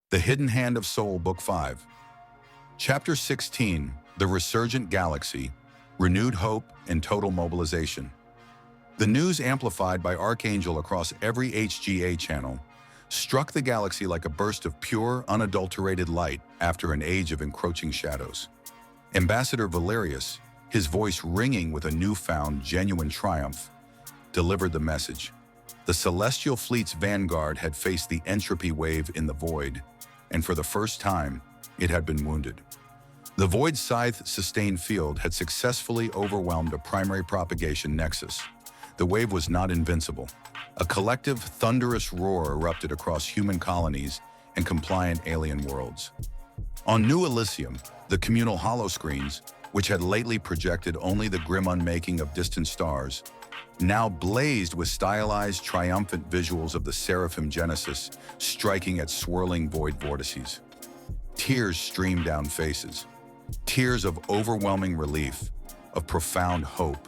The Hidden Hand of Soul, Book 5. Chapter 16, The Resurgent Galaxy, Renewed Hope and Total Mobilization. The news, amplified by Archangel across every HGA channel, struck the galaxy like a burst of pure, unadulterated light after an age of encroaching shadows. Ambassador Valerius, his voice ringing with a newfound, genuine triumph, delivered the message. The Celestial Fleet's vanguard had faced the entropy wave in the void, and for the first time, it had been wounded. The Void Scythe-sustained field had successfully overwhelmed a primary propagation nexus. The wave was not invincible. A collective, thunderous roar erupted across human colonies and compliant alien worlds. On New Elysium, the communal holoscreens, which had lately projected only the grim unmaking of distant stars, now blazed with stylized, triumphant visuals of the Seraphim Genesis striking at swirling void vortices. Tears streamed down faces. Tears of overwhelming relief, of profound hope,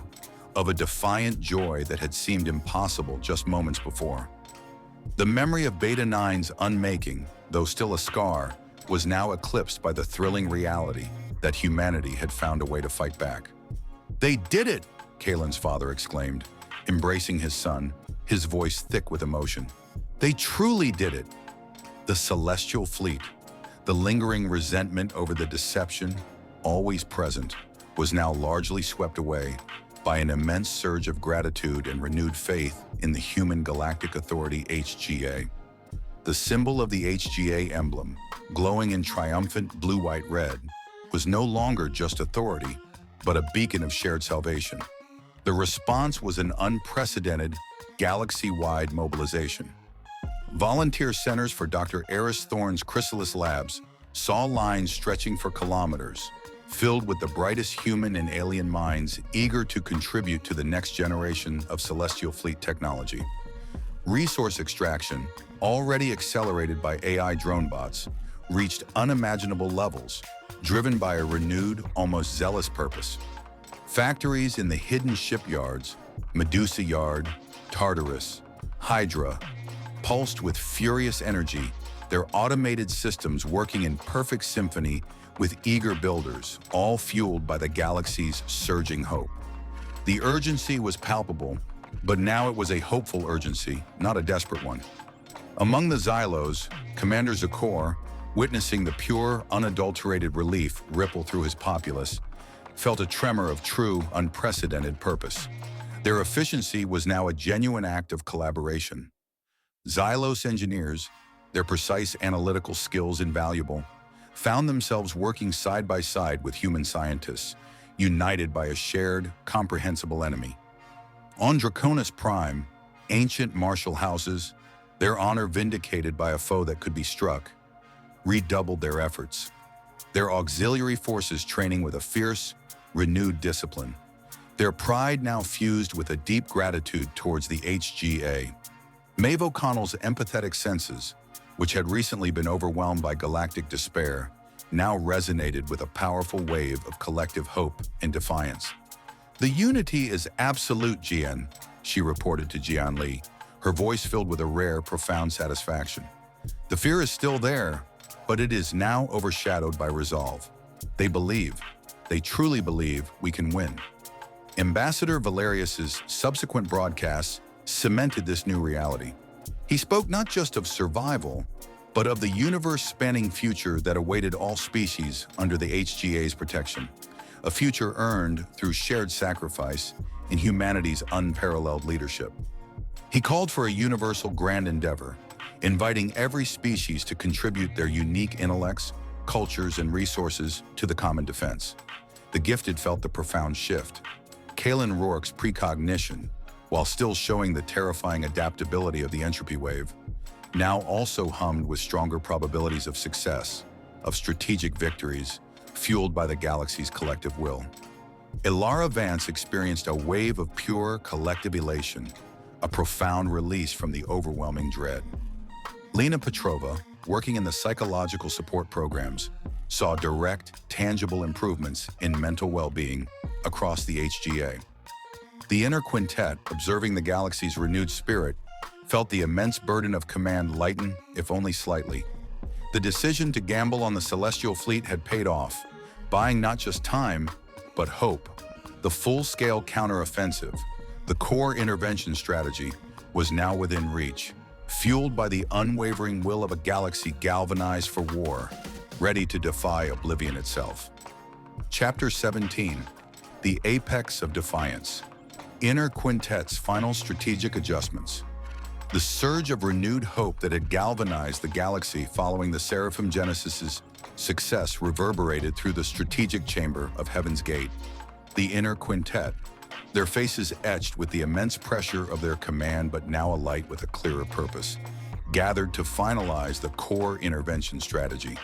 of a defiant joy that had seemed impossible just moments before. The memory of Beta 9's unmaking, though still a scar, was now eclipsed by the thrilling reality that humanity had found a way to fight back. "They did it!" Kalen's father exclaimed, embracing his son, his voice thick with emotion. "They truly did it!" The Celestial Fleet, the lingering resentment over the deception, always present, was now largely swept away by an immense surge of gratitude and renewed faith in the Human Galactic Authority HGA. The symbol of the HGA emblem, glowing in triumphant blue-white-red, was no longer just authority, but a beacon of shared salvation. The response was an unprecedented, galaxy-wide mobilization. Volunteer centers for Dr. Aris Thorne's Chrysalis Labs saw lines stretching for kilometers, filled with the brightest human and alien minds eager to contribute to the next generation of Celestial Fleet technology. Resource extraction, already accelerated by AI drone bots, reached unimaginable levels, driven by a renewed, almost zealous purpose. Factories in the hidden shipyards, Medusa Yard, Tartarus, Hydra, pulsed with furious energy, their automated systems working in perfect symphony with eager builders, all fueled by the galaxy's surging hope. The urgency was palpable, but now it was a hopeful urgency, not a desperate one. Among the Xylos, Commander Zakor, witnessing the pure, unadulterated relief ripple through his populace, felt a tremor of true, unprecedented purpose. Their efficiency was now a genuine act of collaboration. Xylos engineers, their precise analytical skills invaluable, found themselves working side by side with human scientists, united by a shared, comprehensible enemy. On Draconis Prime, ancient martial houses, their honor vindicated by a foe that could be struck, redoubled their efforts. Their auxiliary forces training with a fierce, renewed discipline. Their pride now fused with a deep gratitude towards the HGA. Maeve O'Connell's empathetic senses, which had recently been overwhelmed by galactic despair, now resonated with a powerful wave of collective hope and defiance. "The unity is absolute, Jian," she reported to Jian Li, her voice filled with a rare, profound satisfaction. "The fear is still there, but it is now overshadowed by resolve. They truly believe we can win." Ambassador Valerius's subsequent broadcasts cemented this new reality. He spoke not just of survival, but of the universe-spanning future that awaited all species under the HGA's protection, a future earned through shared sacrifice and humanity's unparalleled leadership. He called for a universal grand endeavor, inviting every species to contribute their unique intellects, cultures, and resources to the common defense. The gifted felt the profound shift. Kalen Rourke's precognition, while still showing the terrifying adaptability of the entropy wave, now also hummed with stronger probabilities of success, of strategic victories, fueled by the galaxy's collective will. Ilara Vance experienced a wave of pure collective elation, a profound release from the overwhelming dread. Lena Petrova, working in the psychological support programs, saw direct, tangible improvements in mental well-being across the HGA. The Inner Quintet, observing the galaxy's renewed spirit, felt the immense burden of command lighten, if only slightly. The decision to gamble on the Celestial Fleet had paid off, buying not just time, but hope. The full-scale counteroffensive, the core intervention strategy, was now within reach, fueled by the unwavering will of a galaxy galvanized for war, ready to defy Oblivion itself. Chapter 17, The Apex of Defiance. Inner Quintet's final strategic adjustments. The surge of renewed hope that had galvanized the galaxy following the Seraphim Genesis's success reverberated through the strategic chamber of Heaven's Gate. The Inner Quintet, their faces etched with the immense pressure of their command but now alight with a clearer purpose, gathered to finalize the core intervention strategy.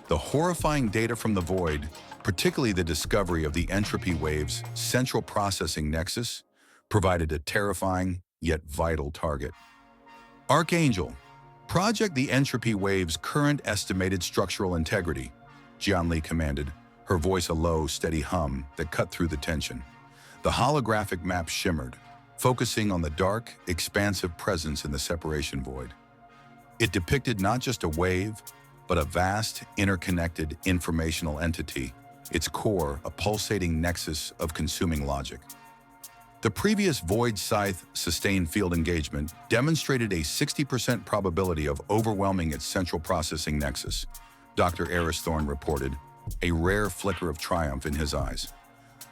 The horrifying data from the void, particularly the discovery of the Entropy wave's central processing nexus, provided a terrifying yet vital target. Archangel, project the Entropy wave's current estimated structural integrity, Jianli commanded, her voice a low, steady hum that cut through the tension. The holographic map shimmered, focusing on the dark, expansive presence in the separation void. It depicted not just a wave, but a vast, interconnected informational entity, its core a pulsating nexus of consuming logic. The previous Void Scythe sustained field engagement demonstrated a 60% probability of overwhelming its central processing nexus, Dr. Aris Thorne reported, a rare flicker of triumph in his eyes.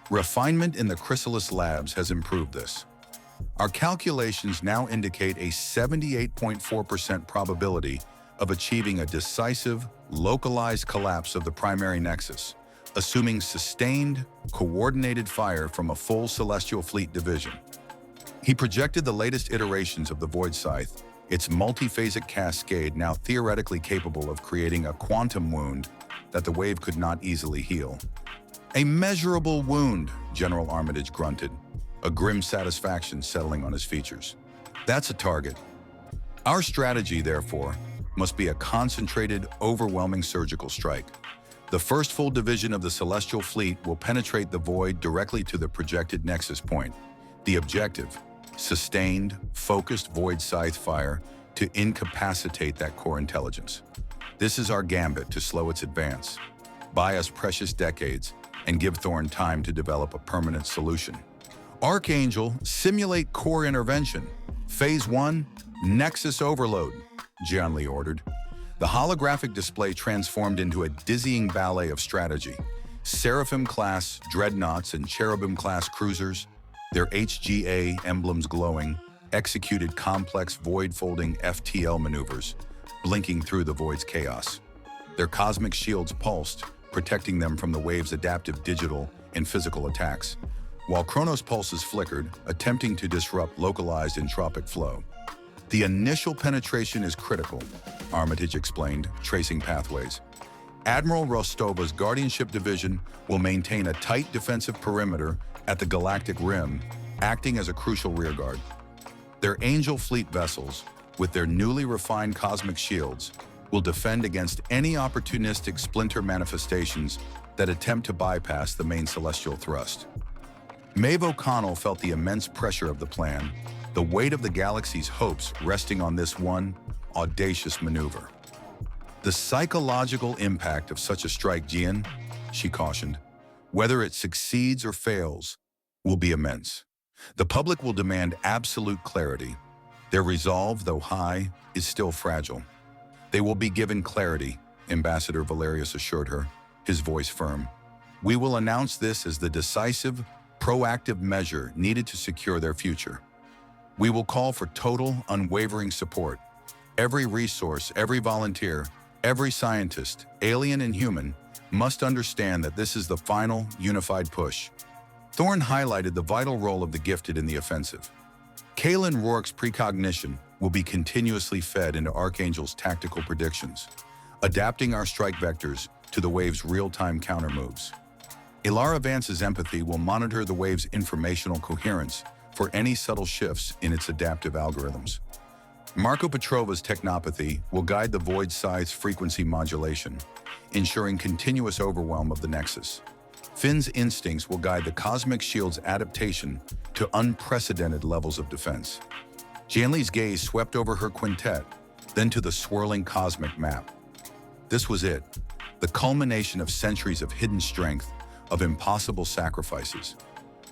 Refinement in the Chrysalis labs has improved this. Our calculations now indicate a 78.4% probability of achieving a decisive, localized collapse of the primary nexus, assuming sustained, coordinated fire from a full Celestial Fleet division. He projected the latest iterations of the Void Scythe, its multiphasic cascade now theoretically capable of creating a quantum wound that the wave could not easily heal. A measurable wound, General Armitage grunted, a grim satisfaction settling on his features. That's a target. Our strategy, therefore, must be a concentrated, overwhelming surgical strike. The first full division of the Celestial Fleet will penetrate the void directly to the projected nexus point. The objective, sustained, focused Void Scythe fire to incapacitate that core intelligence. This is our gambit to slow its advance, buy us precious decades, and give Thorne time to develop a permanent solution. Archangel, simulate core intervention. Phase 1, Nexus Overload, Jianli ordered. The holographic display transformed into a dizzying ballet of strategy. Seraphim-class dreadnoughts and Cherubim-class cruisers, their HGA emblems glowing, executed complex void-folding FTL maneuvers, blinking through the void's chaos. Their cosmic shields pulsed, protecting them from the wave's adaptive digital and physical attacks, while Chronos pulses flickered, attempting to disrupt localized entropic flow. The initial penetration is critical, Armitage explained, tracing pathways. Admiral Rostova's Guardianship division will maintain a tight defensive perimeter at the galactic rim, acting as a crucial rearguard. Their Angel Fleet vessels, with their newly refined cosmic shields, will defend against any opportunistic splinter manifestations that attempt to bypass the main celestial thrust. Maeve O'Connell felt the immense pressure of the plan, the weight of the galaxy's hopes resting on this one audacious maneuver. The psychological impact of such a strike, Jian, she cautioned, whether it succeeds or fails, will be immense. The public will demand absolute clarity. Their resolve, though high, is still fragile. They will be given clarity, Ambassador Valerius assured her, his voice firm. We will announce this as the decisive, proactive measure needed to secure their future. We will call for total, unwavering support. Every resource, every volunteer, every scientist, alien and human, must understand that this is the final, unified push. Thorne highlighted the vital role of the gifted in the offensive. Kalen Rourke's precognition will be continuously fed into Archangel's tactical predictions, adapting our strike vectors to the wave's real-time counter-moves. Ilara Vance's empathy will monitor the wave's informational coherence for any subtle shifts in its adaptive algorithms. Marco Petrova's technopathy will guide the Void Scythe's frequency modulation, ensuring continuous overwhelm of the Nexus. Finn's instincts will guide the Cosmic Shield's adaptation to unprecedented levels of defense. Jianli's gaze swept over her quintet, then to the swirling cosmic map. This was it, the culmination of centuries of hidden strength, of impossible sacrifices.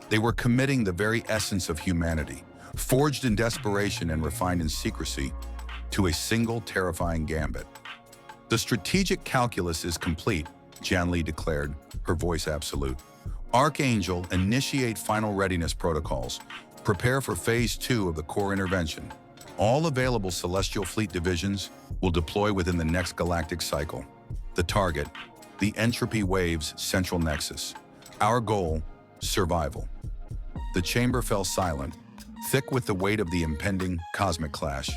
They were committing the very essence of humanity, forged in desperation and refined in secrecy, to a single terrifying gambit. The strategic calculus is complete, Jianli declared, her voice absolute. Archangel, initiate final readiness protocols. Prepare for Phase 2 of the core intervention. All available Celestial Fleet divisions will deploy within the next galactic cycle. The target, the Entropy Wave's central nexus. Our goal, survival. The chamber fell silent, thick with the weight of the impending cosmic clash.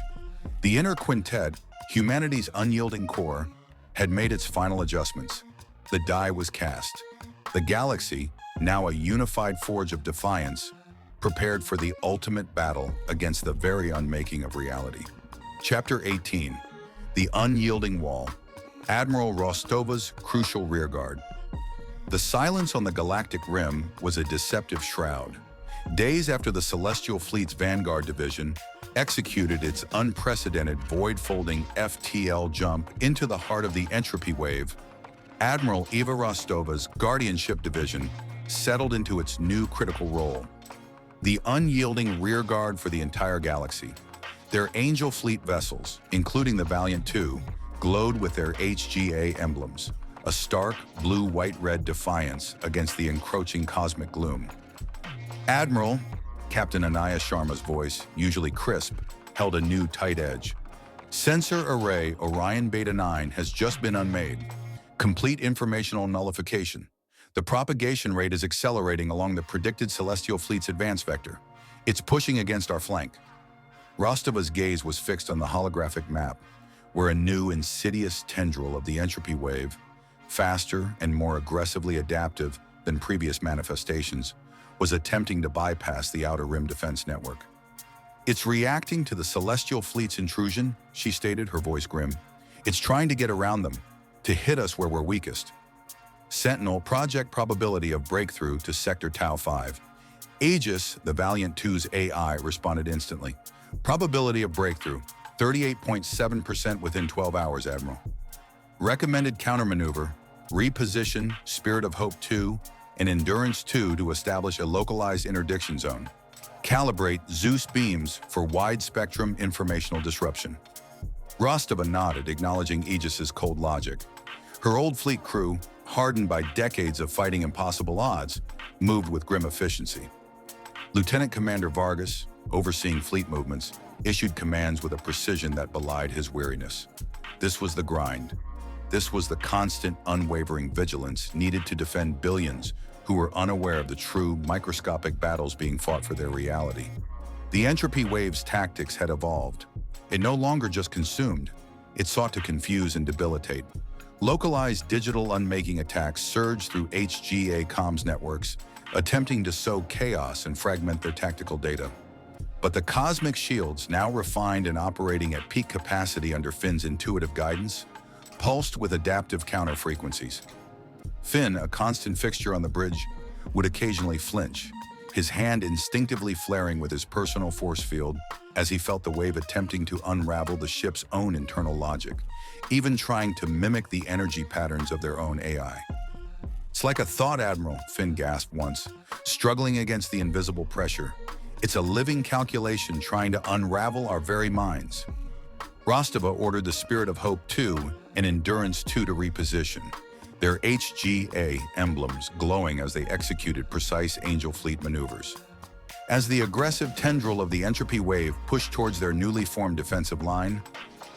The Inner Quintet, humanity's unyielding core, had made its final adjustments. The die was cast. The galaxy, now a unified forge of defiance, prepared for the ultimate battle against the very unmaking of reality. Chapter 18, The Unyielding Wall, Admiral Rostova's crucial rearguard. The silence on the galactic rim was a deceptive shroud. Days after the Celestial Fleet's Vanguard Division executed its unprecedented void-folding FTL jump into the heart of the Entropy Wave, Admiral Eva Rostova's Guardianship Division settled into its new critical role. The unyielding rearguard for the entire galaxy. Their Angel Fleet vessels, including the Valiant II, glowed with their HGA emblems, a stark blue-white-red defiance against the encroaching cosmic gloom. Admiral, Captain Anaya Sharma's voice, usually crisp, held a new tight edge. Sensor array Orion Beta 9 has just been unmade. Complete informational nullification. The propagation rate is accelerating along the predicted Celestial Fleet's advance vector. It's pushing against our flank. Rostova's gaze was fixed on the holographic map, where a new insidious tendril of the Entropy Wave, faster and more aggressively adaptive than previous manifestations, was attempting to bypass the Outer Rim defense network. It's reacting to the Celestial Fleet's intrusion, she stated, her voice grim. It's trying to get around them, to hit us where we're weakest. Sentinel, project probability of breakthrough to Sector Tau 5. Aegis, the Valiant II's AI, responded instantly. Probability of breakthrough, 38.7% within 12 hours, Admiral. Recommended countermaneuver, reposition Spirit of Hope 2 and Endurance 2 to establish a localized interdiction zone. Calibrate Zeus beams for wide-spectrum informational disruption. Rostova nodded, acknowledging Aegis's cold logic. Her old fleet crew, hardened by decades of fighting impossible odds, moved with grim efficiency. Lieutenant Commander Vargas, overseeing fleet movements, issued commands with a precision that belied his weariness. This was the grind. This was the constant, unwavering vigilance needed to defend billions who were unaware of the true, microscopic battles being fought for their reality. The Entropy Wave's tactics had evolved. It no longer just consumed. It sought to confuse and debilitate. Localized digital unmaking attacks surged through HGA comms networks, attempting to sow chaos and fragment their tactical data. But the cosmic shields, now refined and operating at peak capacity under Finn's intuitive guidance, pulsed with adaptive counter-frequencies. Finn, a constant fixture on the bridge, would occasionally flinch, his hand instinctively flaring with his personal force field as he felt the wave attempting to unravel the ship's own internal logic, even trying to mimic the energy patterns of their own AI. It's like a thought, Admiral, Finn gasped once, struggling against the invisible pressure. It's a living calculation trying to unravel our very minds. Rostova ordered the Spirit of Hope 2 and Endurance 2 to reposition, their HGA emblems glowing as they executed precise Angel Fleet maneuvers. As the aggressive tendril of the Entropy Wave pushed towards their newly formed defensive line,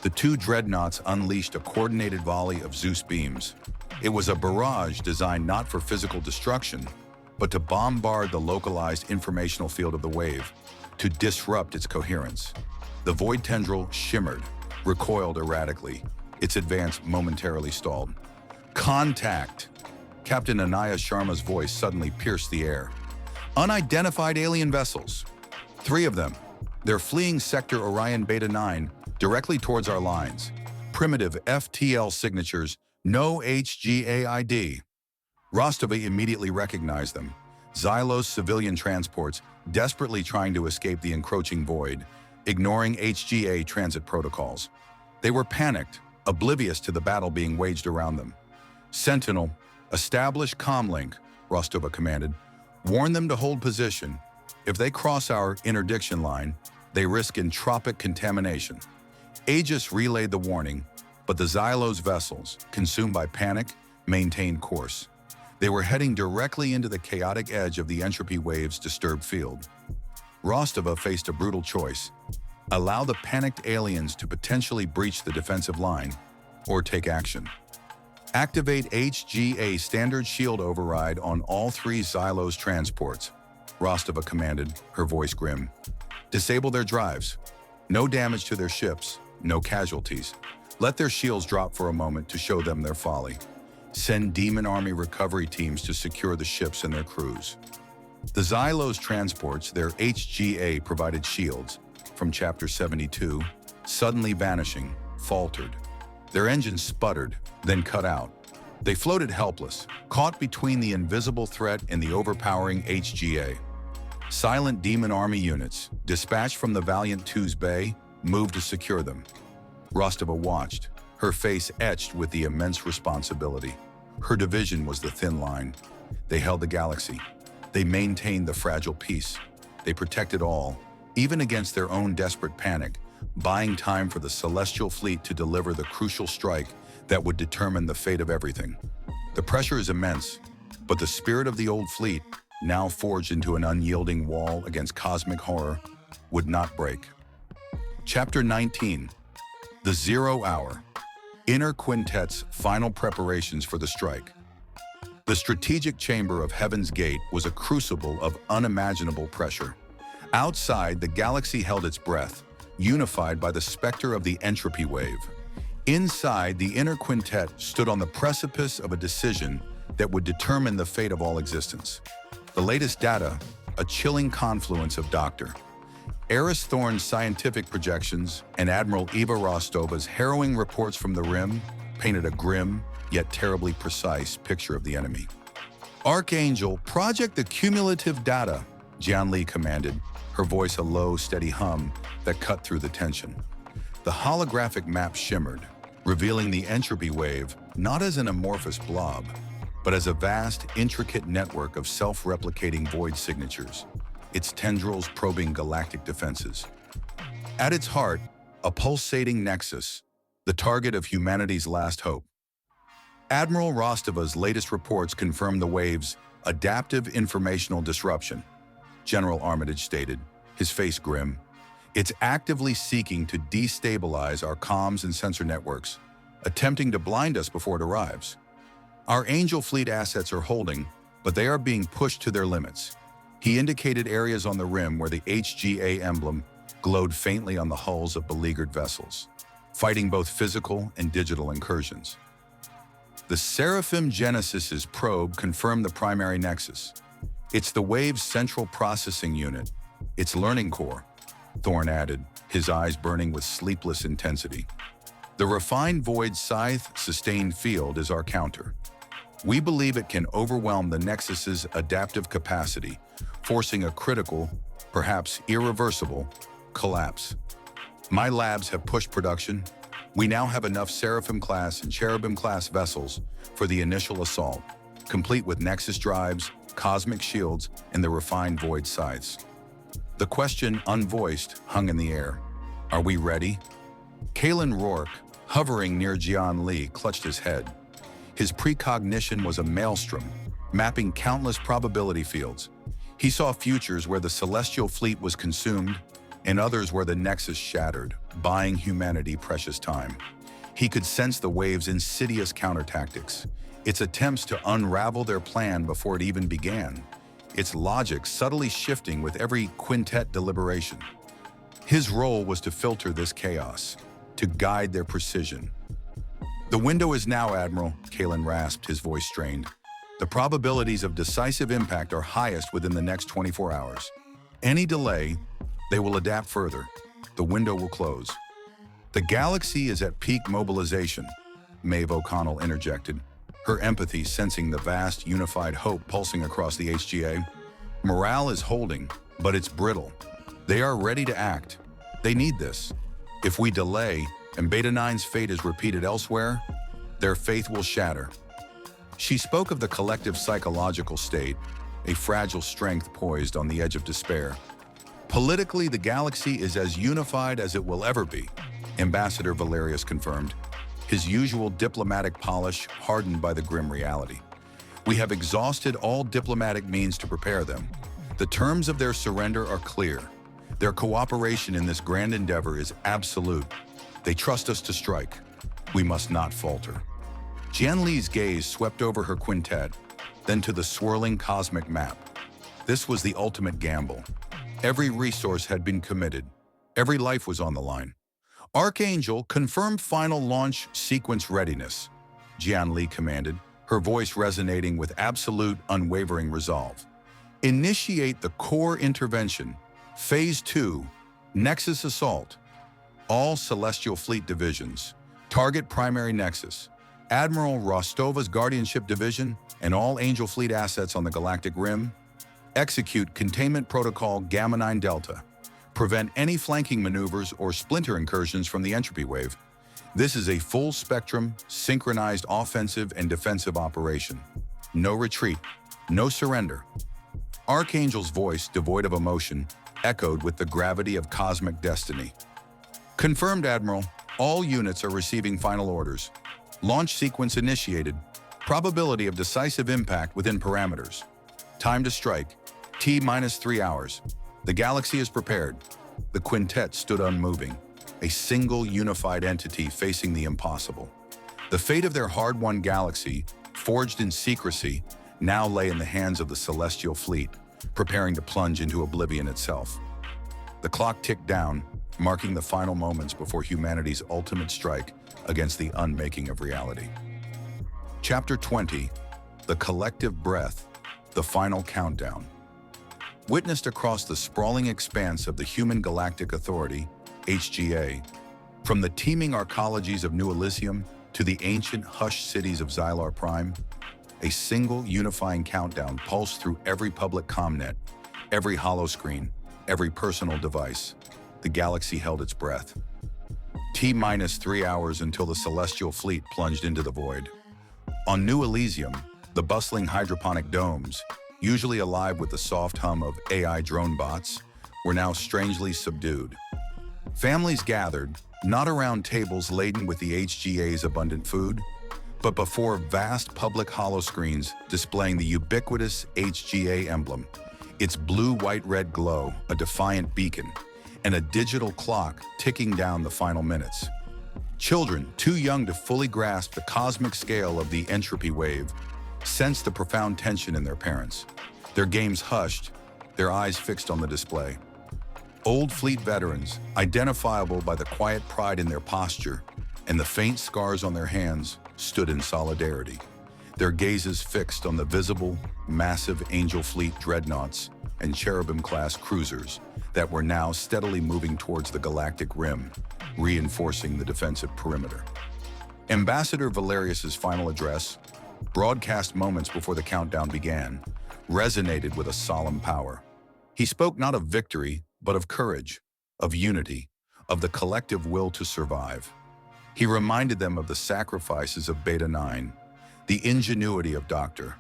the two dreadnoughts unleashed a coordinated volley of Zeus beams. It was a barrage designed not for physical destruction, but to bombard the localized informational field of the wave, to disrupt its coherence. The void tendril shimmered, recoiled erratically, its advance momentarily stalled. Contact! Captain Anaya Sharma's voice suddenly pierced the air. Unidentified alien vessels. 3 of them. They're fleeing Sector Orion Beta 9 directly towards our lines. Primitive FTL signatures, no HGA ID. Rostova immediately recognized them. Xylos civilian transports desperately trying to escape the encroaching void, ignoring HGA transit protocols. They were panicked, oblivious to the battle being waged around them. "Sentinel, establish comlink," Rostova commanded. "Warn them to hold position. If they cross our interdiction line, they risk entropic contamination." Aegis relayed the warning, but the Xylos vessels, consumed by panic, maintained course. They were heading directly into the chaotic edge of the Entropy wave's disturbed field. Rostova faced a brutal choice: allow the panicked aliens to potentially breach the defensive line, or take action. "Activate HGA standard shield override on all 3 Xylos transports," Rostova commanded, her voice grim. "Disable their drives. No damage to their ships, no casualties. Let their shields drop for a moment to show them their folly. Send Demon Army recovery teams to secure the ships and their crews." The Xylos transports, their HGA-provided shields, from Chapter 72, suddenly vanishing, faltered. Their engines sputtered, then cut out. They floated helpless, caught between the invisible threat and the overpowering HGA. Silent Demon Army units, dispatched from the Valiant 2's bay, moved to secure them. Rostova watched, her face etched with the immense responsibility. Her division was the thin line. They held the galaxy. They maintained the fragile peace. They protected all, even against their own desperate panic, buying time for the celestial fleet to deliver the crucial strike that would determine the fate of everything. The pressure is immense, but the spirit of the old fleet, now forged into an unyielding wall against cosmic horror, would not break. Chapter 19. The 0 Hour. Inner Quintet's final preparations for the strike. The strategic chamber of Heaven's Gate was a crucible of unimaginable pressure. Outside, the galaxy held its breath, unified by the specter of the Entropy wave. Inside, the Inner Quintet stood on the precipice of a decision that would determine the fate of all existence. The latest data, a chilling confluence of Dr. Aris Thorne's scientific projections and Admiral Eva Rostova's harrowing reports from the Rim, painted a grim, yet terribly precise picture of the enemy. "Archangel, project the cumulative data," Jian Li commanded, her voice a low, steady hum that cut through the tension. The holographic map shimmered, revealing the Entropy wave not as an amorphous blob, but as a vast, intricate network of self-replicating void signatures, its tendrils probing galactic defenses. At its heart, a pulsating nexus, the target of humanity's last hope. Admiral Rostova's latest reports confirm the wave's adaptive informational disruption, General Armitage stated, his face grim. "It's actively seeking to destabilize our comms and sensor networks, attempting to blind us before it arrives. Our Angel fleet assets are holding, but they are being pushed to their limits." He indicated areas on the Rim where the HGA emblem glowed faintly on the hulls of beleaguered vessels, fighting both physical and digital incursions. The Seraphim Genesis's probe confirmed the primary nexus. "It's the wave's central processing unit, its learning core," Thorne added, his eyes burning with sleepless intensity. "The refined void scythe sustained field is our counter. We believe it can overwhelm the Nexus's adaptive capacity, forcing a critical, perhaps irreversible, collapse. My labs have pushed production. We now have enough Seraphim-class and Cherubim-class vessels for the initial assault, complete with Nexus drives, cosmic shields, and the refined void scythes." The question, unvoiced, hung in the air. "Are we ready?" Kalen Rourke, hovering near Jian Li, clutched his head. His precognition was a maelstrom, mapping countless probability fields. He saw futures where the celestial fleet was consumed, and others where the Nexus shattered, buying humanity precious time. He could sense the wave's insidious countertactics, its attempts to unravel their plan before it even began, its logic subtly shifting with every quintet deliberation. His role was to filter this chaos, to guide their precision. "The window is now, Admiral," Kalen rasped, his voice strained. "The probabilities of decisive impact are highest within the next 24 hours. Any delay, they will adapt further. The window will close." "The galaxy is at peak mobilization," Maeve O'Connell interjected, her empathy sensing the vast, unified hope pulsing across the HGA. "Morale is holding, but it's brittle. They are ready to act. They need this. If we delay, and Beta 9's fate is repeated elsewhere, their faith will shatter. She spoke of the collective psychological state, a fragile strength poised on the edge of despair. Politically, the galaxy is as unified as it will ever be, Ambassador Valerius confirmed, his usual diplomatic polish hardened by the grim reality. We have exhausted all diplomatic means to prepare them. The terms of their surrender are clear. Their cooperation in this grand endeavor is absolute. They trust us to strike. We must not falter. Jian Li's gaze swept over her quintet, then to the swirling cosmic map. This was the ultimate gamble. Every resource had been committed. Every life was on the line. Archangel, confirmed final launch sequence readiness, Jian Li commanded, her voice resonating with absolute, unwavering resolve. Initiate the core intervention. Phase 2, Nexus Assault. All Celestial Fleet divisions. Target primary Nexus. Admiral Rostova's Guardianship division and all Angel Fleet assets on the Galactic Rim. Execute Containment Protocol Gamma 9 Delta. Prevent any flanking maneuvers or splinter incursions from the Entropy wave. This is a full-spectrum, synchronized offensive and defensive operation. No retreat, no surrender. Archangel's voice, devoid of emotion, echoed with the gravity of cosmic destiny. Confirmed, Admiral. All units are receiving final orders. Launch sequence initiated. Probability of decisive impact within parameters. Time to strike. T-3 hours. The galaxy is prepared. The quintet stood unmoving, a single unified entity facing the impossible. The fate of their hard-won galaxy, forged in secrecy, now lay in the hands of the Celestial Fleet, preparing to plunge into Oblivion itself. The clock ticked down, marking the final moments before humanity's ultimate strike against the unmaking of reality. Chapter 20, The Collective Breath, the Final Countdown. Witnessed across the sprawling expanse of the Human Galactic Authority, HGA, from the teeming arcologies of New Elysium to the ancient hushed cities of Xylar Prime, a single unifying countdown pulsed through every public comnet, every holoscreen, every personal device. The galaxy held its breath. T-3 hours until the Celestial Fleet plunged into the void. On New Elysium, the bustling hydroponic domes, usually alive with the soft hum of AI drone bots, were now strangely subdued. Families gathered, not around tables laden with the HGA's abundant food, but before vast public holoscreens displaying the ubiquitous HGA emblem, its blue-white-red glow, a defiant beacon, and a digital clock ticking down the final minutes. Children, too young to fully grasp the cosmic scale of the entropy wave, sensed the profound tension in their parents. Their games hushed, their eyes fixed on the display. Old fleet veterans, identifiable by the quiet pride in their posture and the faint scars on their hands, stood in solidarity, their gazes fixed on the visible, massive Angel Fleet dreadnoughts and Cherubim-class cruisers that were now steadily moving towards the galactic rim, reinforcing the defensive perimeter. Ambassador Valerius's final address, broadcast moments before the countdown began, resonated with a solemn power. He spoke not of victory, but of courage, of unity, of the collective will to survive. He reminded them of the sacrifices of Beta 9, the ingenuity of Dr.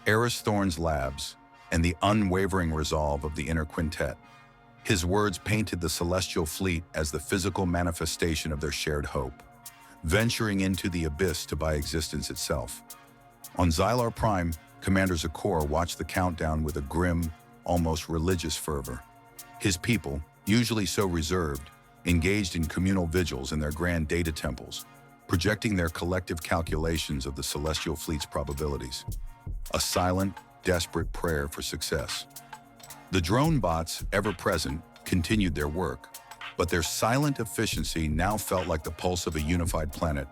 Aris Thorne's labs, and the unwavering resolve of the Inner Quintet. His words painted the Celestial Fleet as the physical manifestation of their shared hope, venturing into the abyss to buy existence itself. On Xylar Prime, Commander Zakor watched the countdown with a grim, almost religious fervor. His people, usually so reserved, engaged in communal vigils in their grand data temples, projecting their collective calculations of the Celestial Fleet's probabilities. A silent, desperate prayer for success. The drone bots, ever present, continued their work, but their silent efficiency now felt like the pulse of a unified planet.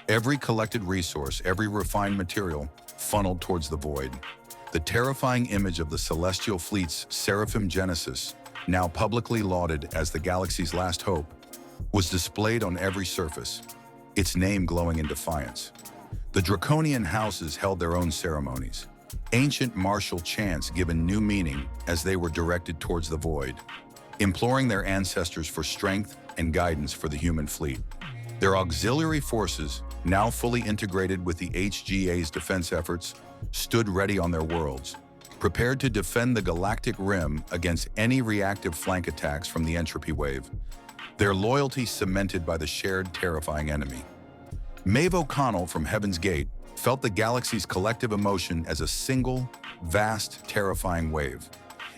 Every collected resource, every refined material, funneled towards the void. The terrifying image of the Celestial Fleet's Seraphim Genesis, now publicly lauded as the galaxy's last hope, was displayed on every surface, its name glowing in defiance. The Draconian houses held their own ceremonies, ancient martial chants given new meaning as they were directed towards the void, imploring their ancestors for strength and guidance for the human fleet. Their auxiliary forces, now fully integrated with the HGA's defense efforts, stood ready on their worlds, prepared to defend the galactic rim against any reactive flank attacks from the Entropy wave, their loyalty cemented by the shared terrifying enemy. Maeve O'Connell from Heaven's Gate felt the galaxy's collective emotion as a single, vast, terrifying wave.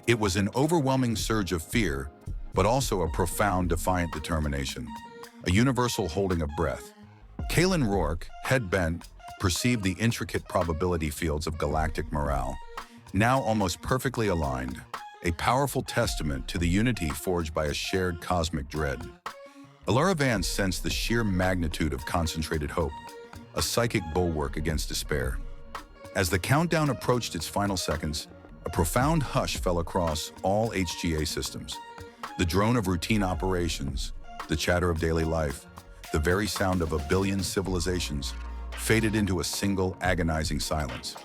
It was an overwhelming surge of fear, but also a profound, defiant determination, a universal holding of breath. Kaylin Rourke, head bent, perceived the intricate probability fields of galactic morale, now almost perfectly aligned, a powerful testament to the unity forged by a shared cosmic dread. Alara Vance sensed the sheer magnitude of concentrated hope, a psychic bulwark against despair. As the countdown approached its final seconds, a profound hush fell across all HGA systems. The drone of routine operations, the chatter of daily life, the very sound of a billion civilizations faded into a single agonizing silence.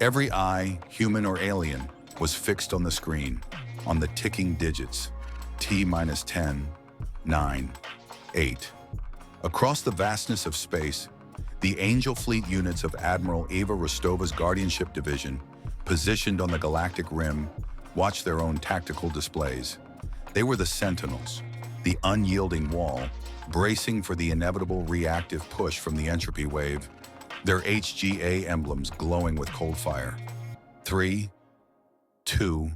Every eye, human or alien, was fixed on the screen, on the ticking digits. T-10, 9, 8. Across the vastness of space, the Angel Fleet units of Admiral Ava Rostova's Guardianship division, positioned on the galactic rim, watched their own tactical displays. They were the Sentinels, the Unyielding Wall, bracing for the inevitable reactive push from the Entropy wave, their HGA emblems glowing with cold fire. 3, 2,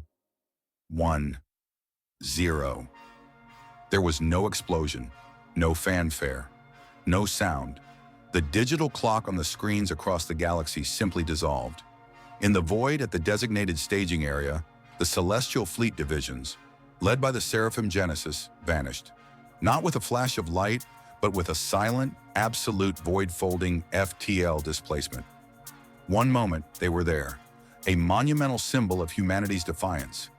1, 0. There was no explosion, no fanfare, no sound. The digital clock on the screens across the galaxy simply dissolved. In the void at the designated staging area, the Celestial Fleet divisions, led by the Seraphim Genesis, vanished. Not with a flash of light, but with a silent, absolute void-folding FTL displacement. One moment, they were there, a monumental symbol of humanity's defiance.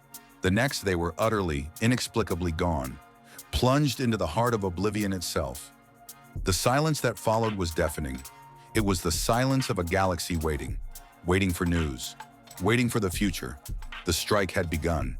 The next, they were utterly, inexplicably gone, plunged into the heart of Oblivion itself. The silence that followed was deafening. It was the silence of a galaxy waiting for news, waiting for the future. The strike had begun.